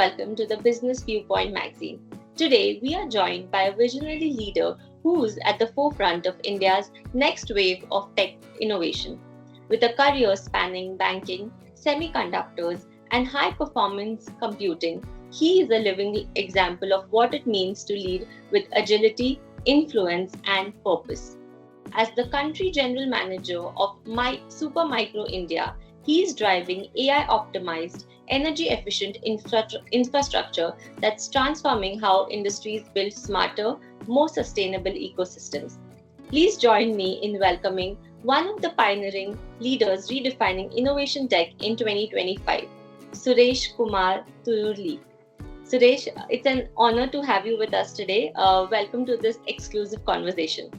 welcome to the Business Viewpoint magazine. Today, we are joined by a visionary leader who's at the forefront of India's next wave of tech innovation. With a career spanning banking, semiconductors, and high-performance computing, he is a living example of what it means to lead with agility, influence, and purpose. As the country general manager of Supermicro India, he is driving AI-optimized, energy-efficient infrastructure that's transforming how industries build smarter, more sustainable ecosystems. Please join me in welcoming one of the pioneering leaders redefining innovation tech in 2025, Suresh Kumar Tulluri. Suresh, it's an honor to have you with us today. Welcome to this exclusive conversation.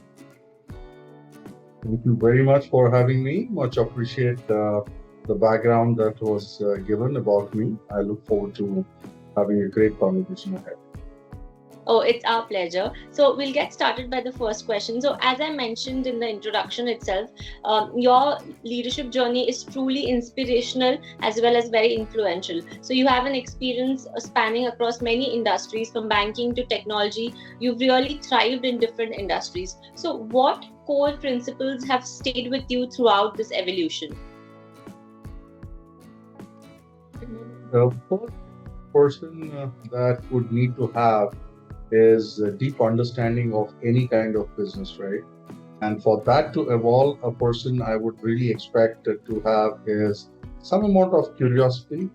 Thank you very much for having me. Much appreciate the background that was given about me. I look forward to having a great conversation ahead. Oh, it's our pleasure. So we'll get started by the first question. So as I mentioned in the introduction itself, your leadership journey is truly inspirational as well as very influential. So you have an experience spanning across many industries from banking to technology. You've really thrived in different industries. So what core principles have stayed with you throughout this evolution? The first person that would need to have is a deep understanding of any kind of business, right? And for that to evolve, a person I would really expect to have is some amount of curiosity,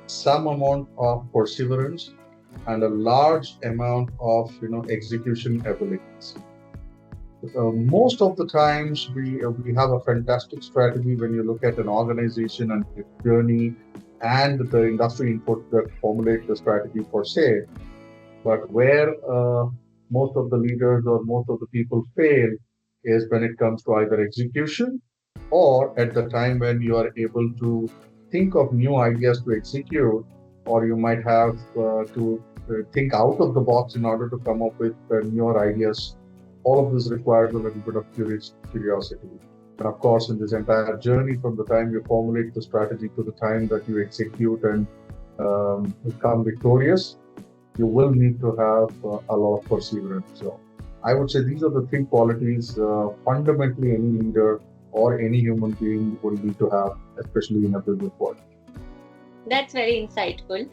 some amount of perseverance, and a large amount of execution abilities. Most of the times we have a fantastic strategy when you look at an organization and its journey and the industry input that formulate the strategy per se. But where most of the leaders or most of the people fail is when it comes to either execution or at the time when you are able to think of new ideas to execute, or you might have to think out of the box in order to come up with newer ideas. All of this requires a little bit of curiosity. And of course, in this entire journey, from the time you formulate the strategy to the time that you execute and become victorious, you will need to have a lot of perseverance. So I would say these are the three qualities fundamentally any leader or any human being will need to have, especially in a business world. That's very insightful.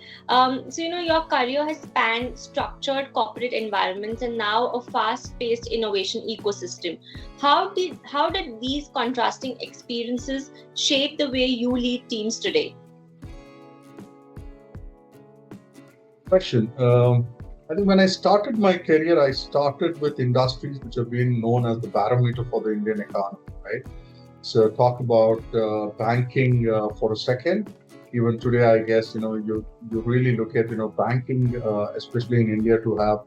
So, your career has spanned structured corporate environments and now a fast-paced innovation ecosystem. How did these contrasting experiences shape the way you lead teams today? Question. I think when I started my career, I started with industries which have been known as the barometer for the Indian economy, right? So talk about banking for a second. Even today, I guess, you really look at, banking, especially in India, to have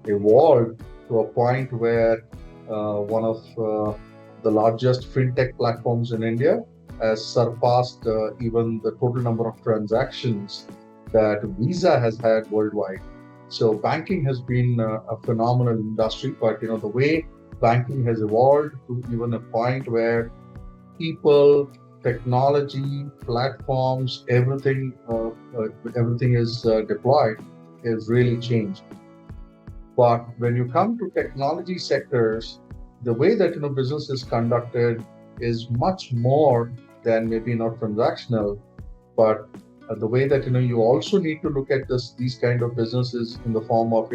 evolved to a point where one of the largest fintech platforms in India has surpassed even the total number of transactions that Visa has had worldwide. So banking has been a phenomenal industry, but the way banking has evolved to even a point where people, technology, platforms, everything is deployed is really changed. But when you come to technology sectors, the way that business is conducted is much more than maybe not transactional, but the way that you also need to look at these kind of businesses in the form of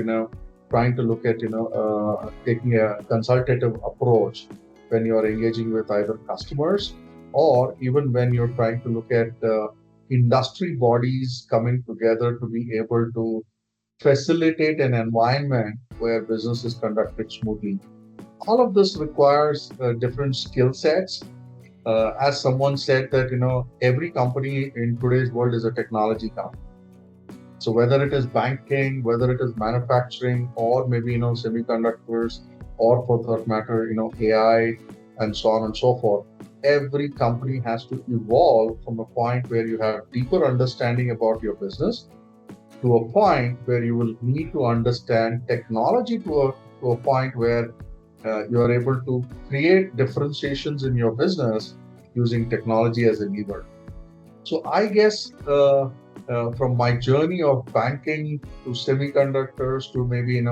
trying to look at taking a consultative approach when you are engaging with either customers or even when you're trying to look at industry bodies coming together to be able to facilitate an environment where business is conducted smoothly. All of this requires different skill sets. As someone said that, every company in today's world is a technology company. So whether it is banking, whether it is manufacturing, or maybe, semiconductors, or for that matter, AI, and so on and so forth, every company has to evolve from a point where you have deeper understanding about your business to a point where you will need to understand technology to a point where you are able to create differentiations in your business using technology as a lever. So I guess from my journey of banking to semiconductors to maybe,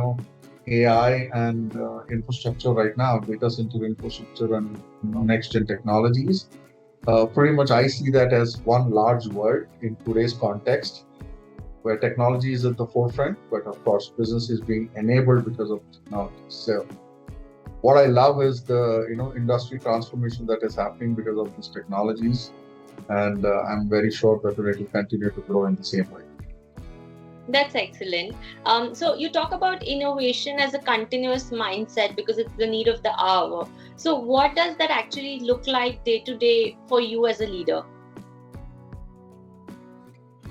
AI and infrastructure right now, data center infrastructure and next gen technologies. Pretty much I see that as one large world in today's context where technology is at the forefront, but of course business is being enabled because of technology. So what I love is the industry transformation that is happening because of these technologies, and I'm very sure that it will continue to grow in the same way. That's excellent. So you talk about innovation as a continuous mindset because it's the need of the hour. So what does that actually look like day to day for you as a leader?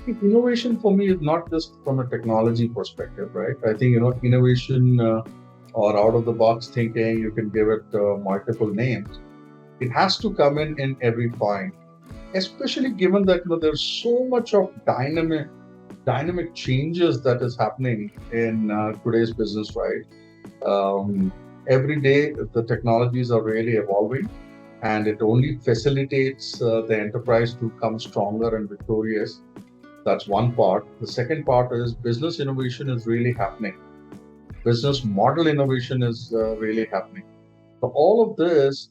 Innovation for me is not just from a technology perspective, right? I think innovation or out of the box thinking, you can give it multiple names. It has to come in every point, especially given that there's so much of dynamic changes that is happening in today's business, right? Every day the technologies are really evolving, and it only facilitates the enterprise to come stronger and victorious. That's one part. The second part is business innovation is really happening. Business model innovation is really happening. So all of this,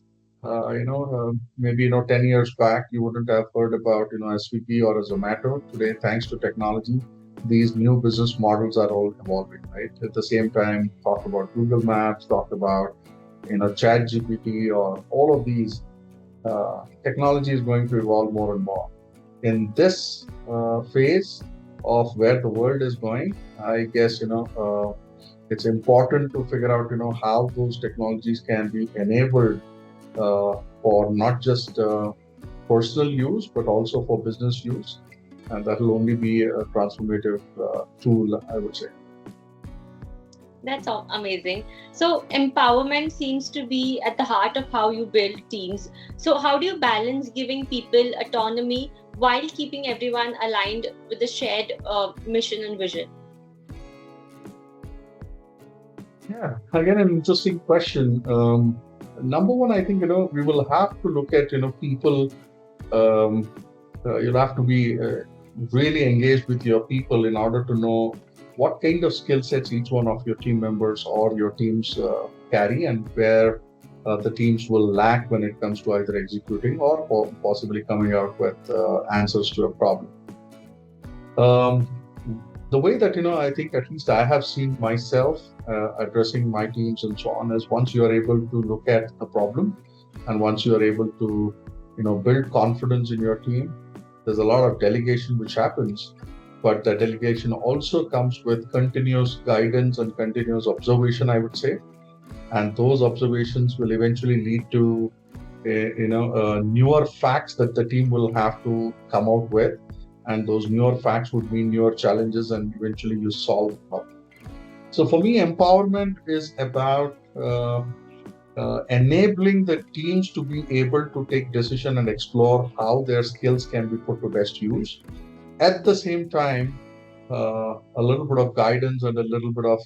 maybe 10 years back, you wouldn't have heard about SVP or a Zomato. Today, thanks to technology, these new business models are all evolving, right? At the same time, talk about Google Maps, talk about ChatGPT, or all of these. Technology is going to evolve more and more. In this phase of where the world is going, I guess it's important to figure out how those technologies can be enabled for not just personal use but also for business use, and that will only be a transformative tool, I would say. That's amazing. So empowerment seems to be at the heart of how you build teams. So how do you balance giving people autonomy while keeping everyone aligned with the shared mission and vision? Yeah, again, an interesting question. Number one, I think we will have to look at people. You'll have to be really engaged with your people in order to know what kind of skill sets each one of your team members or your teams carry, and where the teams will lack when it comes to either executing or possibly coming out with answers to a problem. The way that I think at least I have seen myself addressing my teams and so on is, once you are able to look at the problem and once you are able to build confidence in your team, there's a lot of delegation which happens, but the delegation also comes with continuous guidance and continuous observation, I would say, and those observations will eventually lead to newer facts that the team will have to come out with, and those newer facts would mean newer challenges, and eventually you solve the problem. So for me, empowerment is about enabling the teams to be able to take decision and explore how their skills can be put to best use. At the same time, a little bit of guidance and a little bit of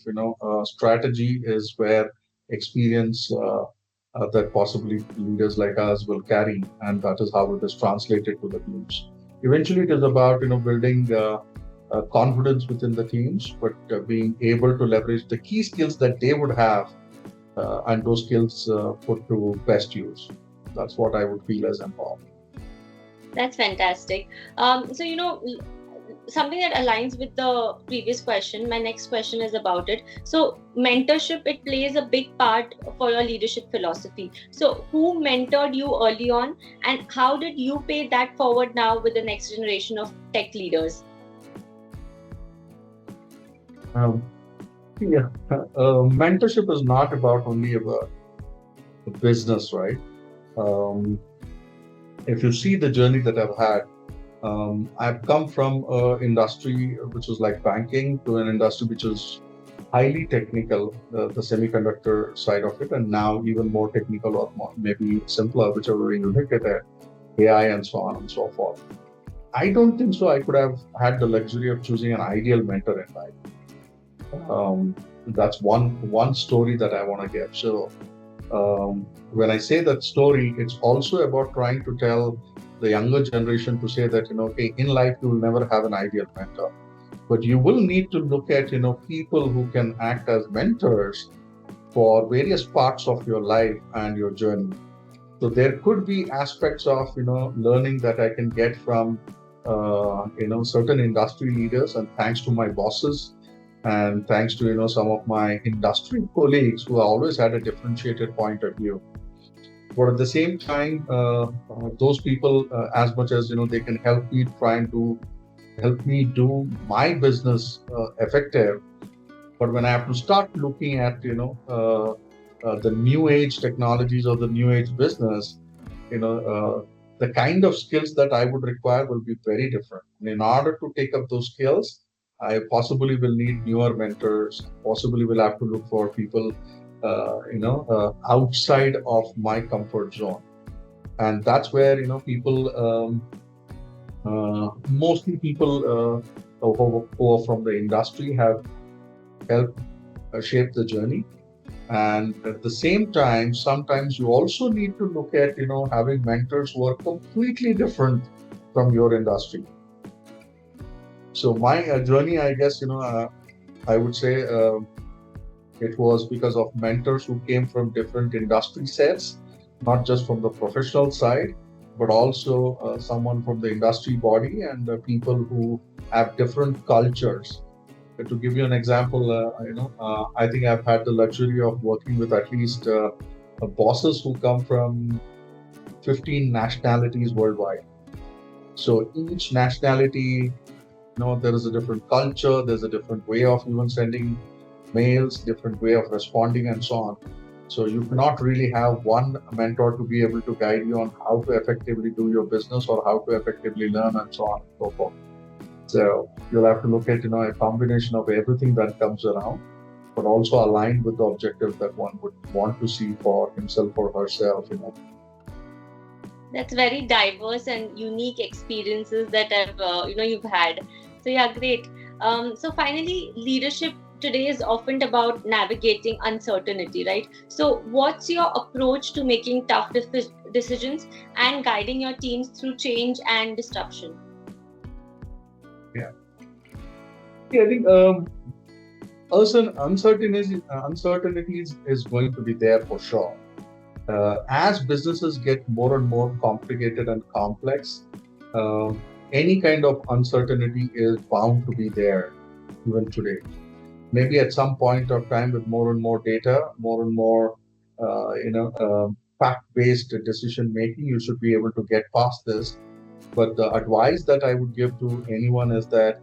strategy is where experience that possibly leaders like us will carry, and that is how it is translated to the teams. Eventually, it is about building confidence within the teams, but being able to leverage the key skills that they would have, and those skills put to best use. That's what I would feel as empowerment. That's fantastic. So something that aligns with the previous question, my next question is about it. So mentorship, it plays a big part for your leadership philosophy. So who mentored you early on, and how did you pay that forward now with the next generation of tech leaders? Mentorship is not only about the business, right? If you see the journey that I've had, I've come from an industry which was like banking to an industry which is highly technical, the semiconductor side of it, and now even more technical or more, maybe simpler, whichever way you look at it, AI and so on and so forth. I don't think so I could have had the luxury of choosing an ideal mentor in life. That's one story that I want to give. So when I say that story, it's also about trying to tell the younger generation to say that, okay, in life you will never have an ideal mentor, but you will need to look at, people who can act as mentors for various parts of your life and your journey. So there could be aspects of, learning that I can get from, certain industry leaders, and thanks to my bosses and thanks to, some of my industry colleagues who always had a differentiated point of view. But at the same time, those people, as much as, they can help me do my business effective. But when I have to start looking at, the new age technologies or the new age business, the kind of skills that I would require will be very different. And in order to take up those skills, I possibly will need newer mentors, possibly will have to look for people, outside of my comfort zone. And that's where, people, mostly people who are from the industry have helped shape the journey. And at the same time, sometimes you also need to look at, having mentors who are completely different from your industry. So my journey, I guess, I would say it was because of mentors who came from different industry sets, not just from the professional side, but also someone from the industry body and people who have different cultures. To give you an example, I think I've had the luxury of working with at least bosses who come from 15 nationalities worldwide. So each nationality, there is a different culture, there's a different way of even sending mails, different way of responding, and so on. So you cannot really have one mentor to be able to guide you on how to effectively do your business or how to effectively learn and so on and so forth. So you'll have to look at, a combination of everything that comes around, but also aligned with the objective that one would want to see for himself or herself, That's very diverse and unique experiences that you've had. So yeah, great. So finally, leadership today is often about navigating uncertainty, right? So what's your approach to making tough decisions and guiding your teams through change and disruption? Yeah, I think uncertainties is going to be there for sure. As businesses get more and more complicated and complex, any kind of uncertainty is bound to be there even today. Maybe at some point of time, with more and more data, more and more fact-based decision making, you should be able to get past this. But the advice that I would give to anyone is that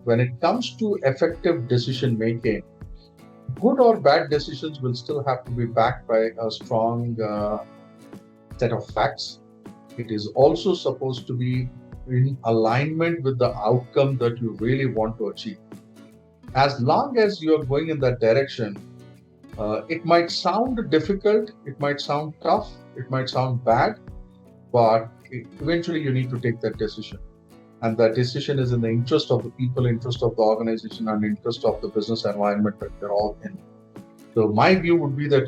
when it comes to effective decision making, good or bad decisions will still have to be backed by a strong set of facts. It is also supposed to be in alignment with the outcome that you really want to achieve. As long as you are going in that direction, it might sound difficult, it might sound tough, it might sound bad, but eventually you need to take that decision. And that decision is in the interest of the people, interest of the organization, and interest of the business environment that they're all in. So my view would be that,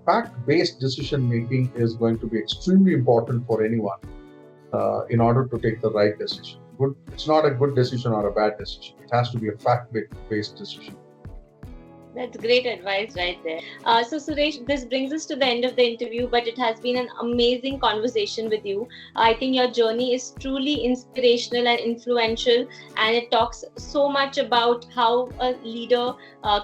fact-based decision making is going to be extremely important for anyone in order to take the right decision. It's not a good decision or a bad decision. It has to be a fact-based decision. That's great advice right there. So Suresh, this brings us to the end of the interview, but it has been an amazing conversation with you. I think your journey is truly inspirational and influential, and it talks so much about how a leader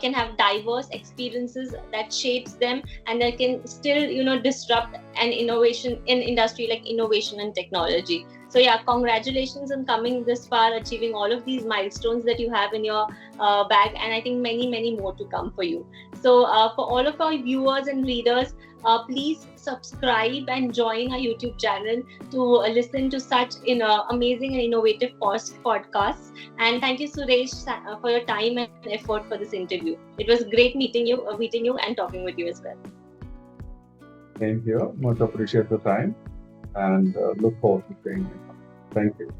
can have diverse experiences that shapes them and that can still, disrupt an innovation in industry like innovation and technology. So yeah, congratulations on coming this far, achieving all of these milestones that you have in your bag, and I think many, many more to come for you. So for all of our viewers and readers, please subscribe and join our YouTube channel to listen to such amazing and innovative podcasts. And thank you, Suresh, for your time and effort for this interview. It was great meeting you and talking with you as well. Thank you. Much appreciate the time and look forward to seeing you. Thank you.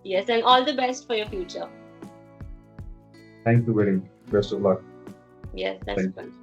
Yes, and all the best for your future. Thank you very much. Best of luck. Yes, that's fun.